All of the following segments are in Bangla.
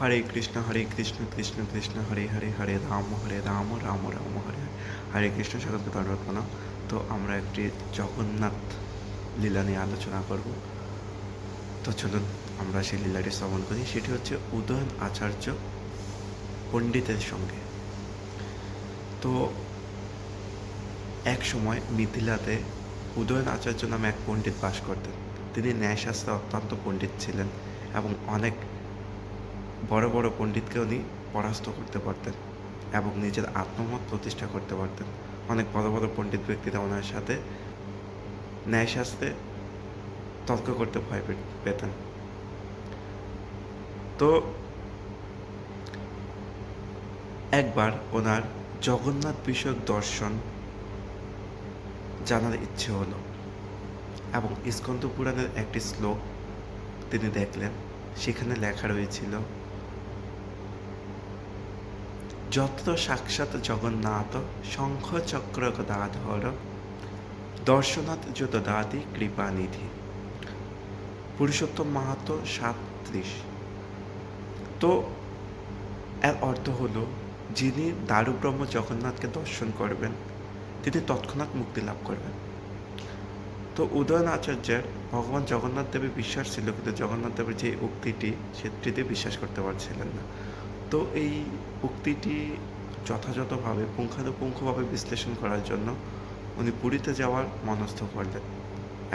হরে কৃষ্ণ কৃষ্ণ কৃষ্ণ হরে হরে হরে রাম রাম রাম হরে হরে। হরে কৃষ্ণ, সকলকে দণ্ডবত প্রণাম। তো আমরা একটি জগন্নাথ লীলা নিয়ে আলোচনা করব। তো চলুন আমরা সেই লীলাটি শ্রবণ করি। সেটি হচ্ছে উদয়ন আচার্য পণ্ডিতের সঙ্গে। তো এক সময় মিথিলাতে উদয়ন আচার্য নামে এক পণ্ডিত বাস করতেন। তিনি ন্যায়শাস্ত্রে অত্যন্ত পণ্ডিত ছিলেন এবং অনেক বড় বড় পণ্ডিতকে উনি পরাস্ত করতে পারতেন এবং নিজের আত্মমত প্রতিষ্ঠা করতে পারতেন। অনেক বড় বড় পণ্ডিত ব্যক্তিরা ওনার সাথে ন্যায়শাস্ত্রে তর্ক করতে ভয় পেতেন। তো একবার ওনার জগন্নাথ বিষয়ক দর্শন জানার ইচ্ছে হলো এবং স্কন্দ পুরাণের একটি শ্লোক তিনি দেখলেন। সেখানে লেখা রয়েছিল, যত্র সাক্ষাৎ জগন্নাথ শঙ্খ চক্র গদাধর দর্শনাথ য দদাতি কৃপানিধি। পুরুষোত্তম মাহাত্ম্য 37। তো এর অর্থ হলো, যিনি দারুব্রহ্ম জগন্নাথকে দর্শন করবেন তিনি তৎক্ষণাৎ মুক্তি লাভ করবেন। তো উদয়ন আচার্যের ভগবান জগন্নাথ দেবের বিশ্বাস ছিল, কিন্তু জগন্নাথ দেবের যে উক্তিটি সেটিতে বিশ্বাস করতে পারছিলেন না। তো এই উক্তিটি যথাযথভাবে পুঙ্খানুপুঙ্খভাবে বিশ্লেষণ করার জন্য উনি পুরীতে যাওয়ার মনস্থ করলেন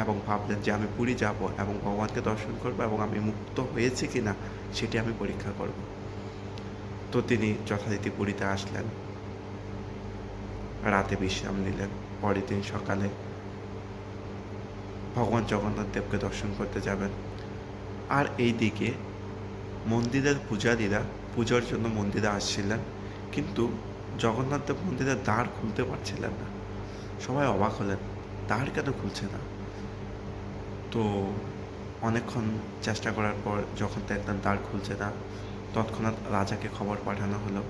এবং ভাবলেন যে আমি পুরী যাব এবং ভগবানকে দর্শন করব এবং আমি মুক্ত হয়েছি কিনা সেটি আমি পরীক্ষা করব। তো তিনি যথারীতি পুরীতে আসলেন, রাতে বিশ্রাম নিলেন। পরের দিন সকালে ভগবান জগন্নাথ দেবকে দর্শন করতে যাবেন। আর এই দিকে মন্দিরের পূজারীরা পূজার জন্য মন্দিরে আসছিলেন, কিন্তু জগন্নাথ দেব মন্দিরের দ্বার খুলতে পারছিলেন না। সবাই অবাক হলেন, দ্বার কেন খুলছে না? তো অনেকক্ষণ চেষ্টা করার পর যখন দেখলেন দ্বার খুলছে না, তৎক্ষণাৎ রাজাকে খবর পাঠানো হলো।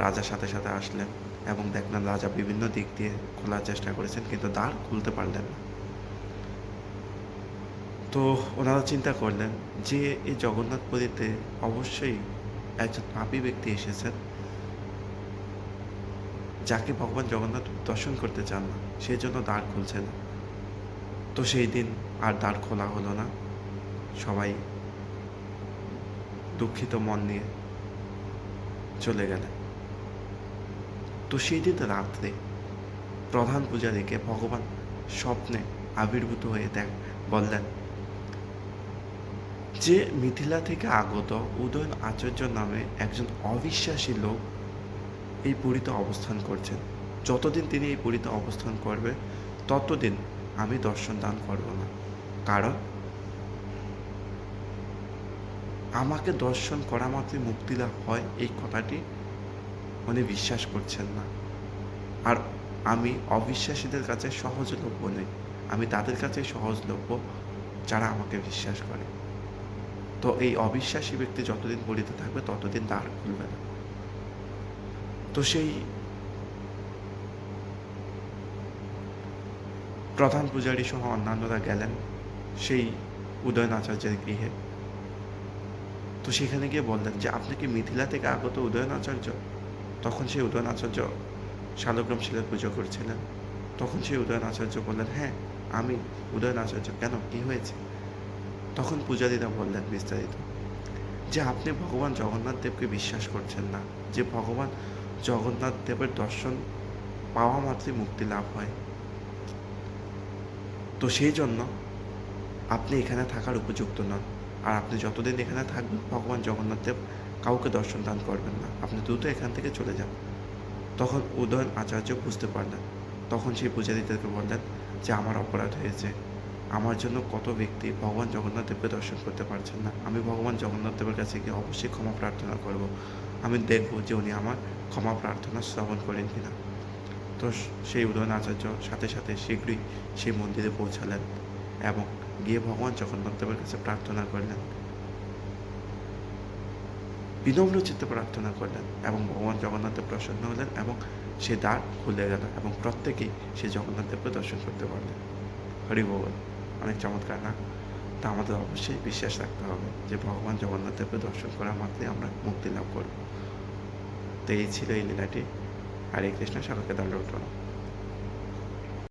রাজার সাথে সাথে আসলেন এবং দেখলেন রাজা বিভিন্ন দিক দিয়ে খোলার চেষ্টা করেছেন, কিন্তু দ্বার খুলতে পারলেন না। তো ওনারা চিন্তা করলেন যে এই জগন্নাথপুরীতে অবশ্যই একজন পাপী ব্যক্তি এসেছেন, যাকে ভগবান জগন্নাথ দর্শন করতে চান না, সেই জন্য দ্বার খুলছে না। তো সেই দিন আর দ্বার খোলা হলো না। সবাই দুঃখিত মন নিয়ে চলে গেলেন। তো সেই দিন রাত্রে প্রধান পূজারীকে ভগবান স্বপ্নে আবির্ভূত হয়ে বললেন যে মিথিলা থেকে আগত উদয়ন আচার্য নামে একজন অবিশ্বাসী লোক এই পুরীতে অবস্থান করছেন। যতদিন তিনি এই পুরীতে অবস্থান করবে ততদিন আমি দর্শন দান করব না, কারণ আমাকে দর্শন করা মাত্রই মুক্তি লাভ হয় এই কথাটি উনি বিশ্বাস করছেন না। আর আমি অবিশ্বাসীদের কাছে সহজলভ্য নই, আমি তাদের কাছে সহজলভ্য যারা আমাকে বিশ্বাস করে। তো এই অবিশ্বাসী ব্যক্তি যতদিন পুরীতে থাকবে ততদিন দ্বার খুলবে না। তো সেই প্রধান পূজারী সহ অন্যান্যরা গেলেন সেই উদয়ন আচার্যের গৃহে। তো সেখানে গিয়ে বললেন যে আপনি কি মিথিলা থেকে আগত উদয়ন আচার্য? তখন সেই উদয়ন আচার্য শালগ্রাম শিলার পুজো করছিলেন। তখন সেই উদয়ন আচার্য বললেন, হ্যাঁ আমি উদয়ন আচার্য, কেন, কী হয়েছে? তখন পূজারীরা বললেন বিস্তারিত যে আপনি ভগবান জগন্নাথ দেবকে বিশ্বাস করছেন না, যে ভগবান জগন্নাথ দেবের দর্শন পাওয়া মাত্রই মুক্তি লাভ হয়। তো সেই জন্য আপনি এখানে থাকার উপযুক্ত নন, আর আপনি যতদিন এখানে থাকবেন ভগবান জগন্নাথ দেব কাউকে দর্শন দান করবেন না, আপনি দ্রুত এখান থেকে চলে যান। তখন উদয়ন আচার্য বুঝতে পারলেন। তখন সেই পূজারীদেরকে বললেন যে আমার অপরাধ হয়েছে, আমার জন্য কত ব্যক্তি ভগবান জগন্নাথ দেবকে দর্শন করতে পারছেন না। আমি ভগবান জগন্নাথ দেবের কাছে গিয়ে অবশ্যই ক্ষমা প্রার্থনা করব। আমি দেখব যে উনি আমার ক্ষমা প্রার্থনা শ্রবণ করেন কিনা। তো সেই উদয়ন আচার্য সাথে সাথে শীঘ্রই সেই মন্দিরে পৌঁছালেন এবং গিয়ে ভগবান জগন্নাথ দেবের কাছে প্রার্থনা করলেন, বিনম্র চিত্তে প্রার্থনা করলেন এবং ভগবান জগন্নাথ দেব প্রসন্ন হলেন এবং সে দ্বার খুলে গেল এবং প্রত্যেকেই সে জগন্নাথ দেবকে দর্শন করতে পারলেন। হরি বল, অনেক চমৎকার না? তা আমাদের অবশ্যই বিশ্বাস রাখতে হবে যে ভগবান জগন্নাথ দেবকে দর্শন করা মাত্রই আমরা মুক্তি লাভ করব। তো এই ছিল এই লীলাটি। হরে কৃষ্ণ, সকলকে দণ্ডবত প্রণাম।